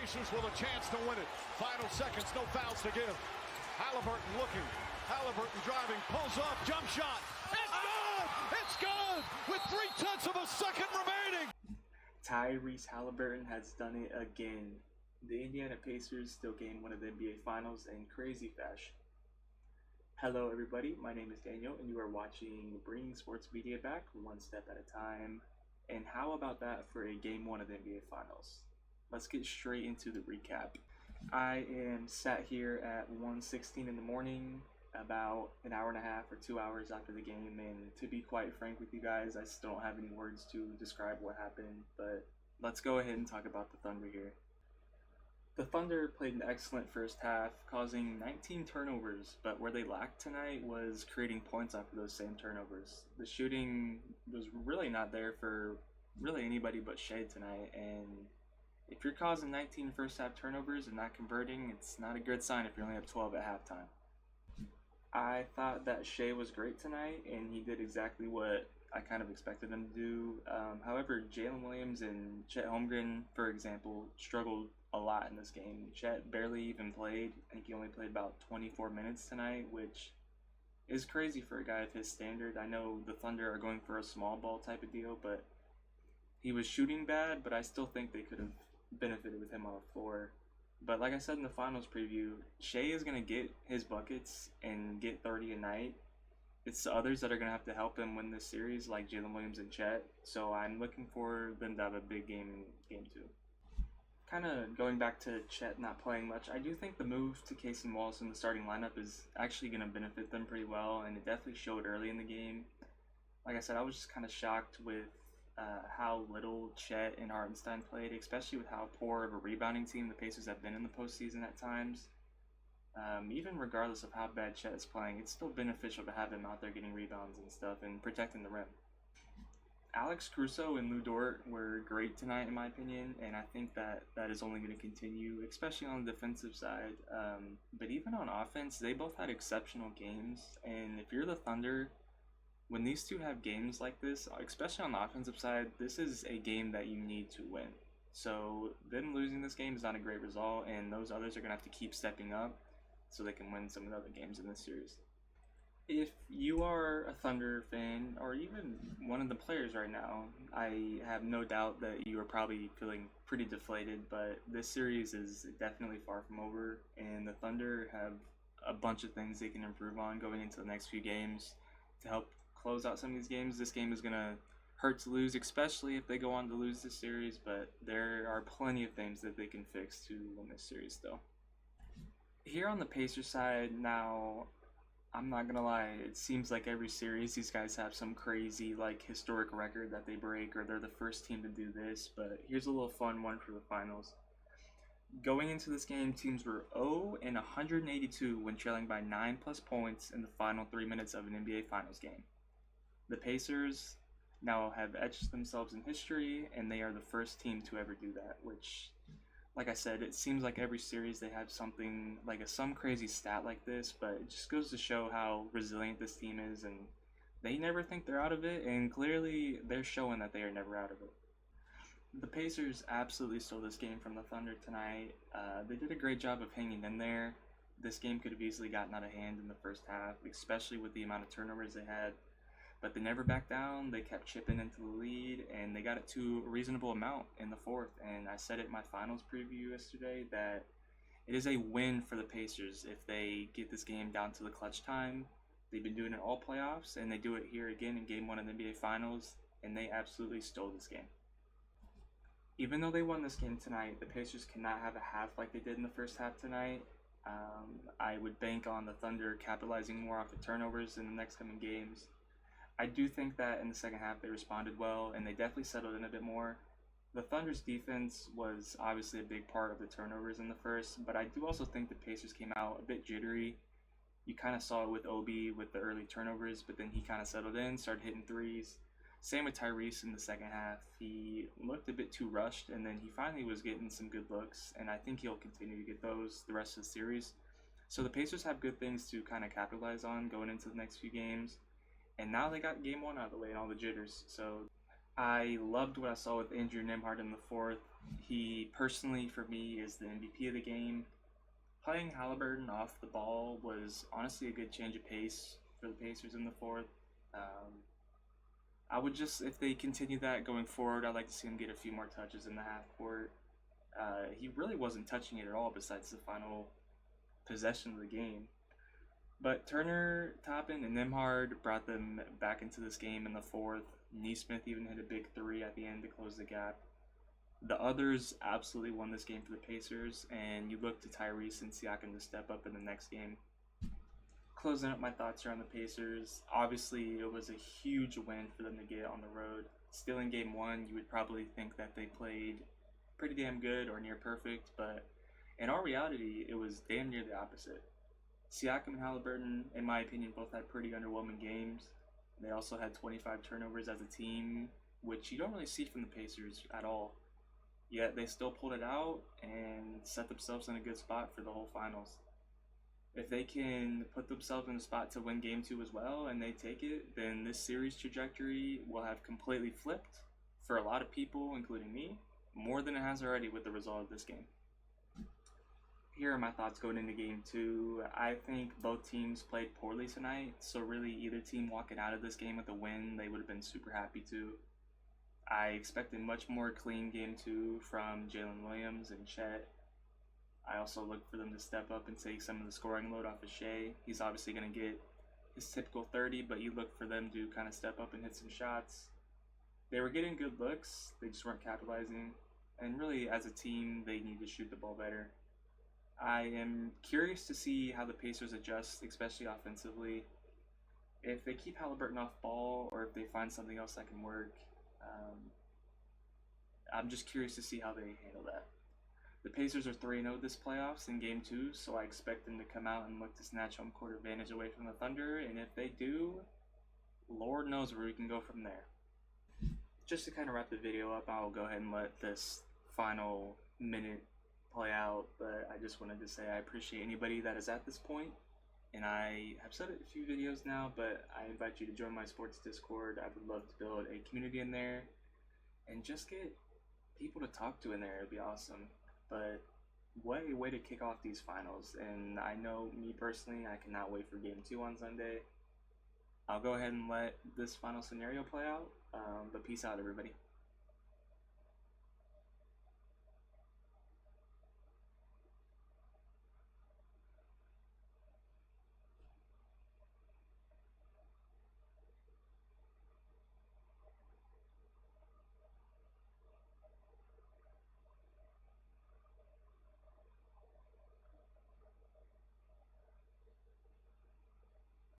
Pacers with a chance to win it. Final seconds, no fouls to give. Halliburton looking. Halliburton driving, pulls up, jump shot. It's good! It's good! With 0.3 of a second remaining. Tyrese Halliburton has done it again. The Indiana Pacers still gained one of the NBA Finals in crazy fashion. Hello everybody, my name is Daniel and you are watching Bringing Sports Media Back one step at a time. And how about that for a Game 1 of the NBA Finals? Let's get straight into the recap. I am sat here at 1:16 in the morning, about an hour and a half or 2 hours after the game, and to be quite frank with you guys, I still don't have any words to describe what happened, but let's go ahead and talk about the Thunder here. The Thunder played an excellent first half, causing 19 turnovers, but where they lacked tonight was creating points off of those same turnovers. The shooting was really not there for really anybody but Shea tonight, and if you're causing 19 first half turnovers and not converting, it's not a good sign if you only have 12 at halftime. I thought that Shea was great tonight, and he did exactly what I kind of expected him to do. However, Jalen Williams and Chet Holmgren, for example, struggled a lot in this game. Chet barely even played. I think he only played about 24 minutes tonight, which is crazy for a guy of his standard. I know the Thunder are going for a small ball type of deal, but he was shooting bad, but I still think they could have benefited with him on the floor. But like I said in the finals preview, Shea is going to get his buckets and get 30 a night. It's the others that are going to have to help him win this series, like Jalen Williams and Chet. So I'm looking for them to have a big game in game 2. Kind of going back to Chet not playing much, I do think the move to Casey Wallace in the starting lineup is actually going to benefit them pretty well, and it definitely showed early in the game. Like I said, I was just kind of shocked with how little Chet and Hartenstein played, especially with how poor of a rebounding team the Pacers have been in the postseason at times. Even regardless of how bad Chet is playing, it's still beneficial to have him out there getting rebounds and stuff and protecting the rim. Alex Caruso and Lou Dort were great tonight in my opinion, and I think that is only going to continue, especially on the defensive side. But even on offense, they both had exceptional games, and if you're the Thunder, when these two have games like this, especially on the offensive side, this is a game that you need to win. So them losing this game is not a great result, and those others are going to have to keep stepping up so they can win some of the other games in this series. If you are a Thunder fan, or even one of the players right now, I have no doubt that you are probably feeling pretty deflated, but this series is definitely far from over, and the Thunder have a bunch of things they can improve on going into the next few games to help close out some of these games. This game is going to hurt to lose, especially if they go on to lose this series, but there are plenty of things that they can fix to win this series still. Here on the Pacers side, now, I'm not going to lie, it seems like every series these guys have some crazy historic record that they break, or they're the first team to do this, but here's a little fun one for the finals. Going into this game, teams were 0-182 when trailing by 9+ points in the final 3 minutes of an NBA Finals game. The Pacers now have etched themselves in history, and they are the first team to ever do that, which, like I said, it seems like every series they have something, some crazy stat like this, but it just goes to show how resilient this team is, and they never think they're out of it, and clearly they're showing that they are never out of it. The Pacers absolutely stole this game from the Thunder tonight. They did a great job of hanging in there. This game could have easily gotten out of hand in the first half, especially with the amount of turnovers they had. But they never backed down. They kept chipping into the lead, and they got it to a reasonable amount in the fourth. And I said it in my finals preview yesterday that it is a win for the Pacers if they get this game down to the clutch time. They've been doing it all playoffs, and they do it here again in Game 1 of the NBA Finals, and they absolutely stole this game. Even though they won this game tonight, the Pacers cannot have a half like they did in the first half tonight. I would bank on the Thunder capitalizing more off the turnovers in the next coming games. I do think that in the second half they responded well, and they definitely settled in a bit more. The Thunder's defense was obviously a big part of the turnovers in the first, but I do also think the Pacers came out a bit jittery. You kind of saw it with Obi with the early turnovers, but then he kind of settled in, started hitting threes. Same with Tyrese in the second half. He looked a bit too rushed, and then he finally was getting some good looks, and I think he'll continue to get those the rest of the series. So the Pacers have good things to kind of capitalize on going into the next few games. And now they got Game 1 out of the way and all the jitters. So I loved what I saw with Andrew Nembhard in the fourth. He personally, for me, is the MVP of the game. Playing Halliburton off the ball was honestly a good change of pace for the Pacers in the fourth. I would just, if they continue that going forward, I'd like to see him get a few more touches in the half court. He really wasn't touching it at all besides the final possession of the game. But Turner, Toppin, and Nembhard brought them back into this game in the fourth. Neesmith even hit a big three at the end to close the gap. The others absolutely won this game for the Pacers, and you look to Tyrese and Siakam to step up in the next game. Closing up my thoughts around the Pacers, obviously it was a huge win for them to get on the road. Still in game one, you would probably think that they played pretty damn good or near perfect, but in all reality, it was damn near the opposite. Siakam and Halliburton, in my opinion, both had pretty underwhelming games. They also had 25 turnovers as a team, which you don't really see from the Pacers at all. Yet they still pulled it out and set themselves in a good spot for the whole finals. If they can put themselves in a spot to win game two as well and they take it, then this series trajectory will have completely flipped for a lot of people, including me, more than it has already with the result of this game. Here are my thoughts going into game two. I think both teams played poorly tonight, so really either team walking out of this game with a win, they would have been super happy to. I expected much more clean game two from Jalen Williams and Chet. I also look for them to step up and take some of the scoring load off of Shea. He's obviously going to get his typical 30, but you look for them to kind of step up and hit some shots. They were getting good looks, they just weren't capitalizing. And really, as a team, they need to shoot the ball better. I am curious to see how the Pacers adjust, especially offensively. If they keep Halliburton off ball or if they find something else that can work. I'm just curious to see how they handle that. The Pacers are 3-0 this playoffs in Game 2, so I expect them to come out and look to snatch home court advantage away from the Thunder, and if they do, Lord knows where we can go from there. Just to kind of wrap the video up, I'll go ahead and let this final minute play out, but I just wanted to say I appreciate anybody that is at this point, and I have said it a few videos now, but I invite you to join my sports Discord. I would love to build a community in there and just get people to talk to in there. It'd be awesome. But what a way to kick off these finals, and I know me personally, I cannot wait for game 2 on Sunday. I'll go ahead and let this final scenario play out, but peace out everybody.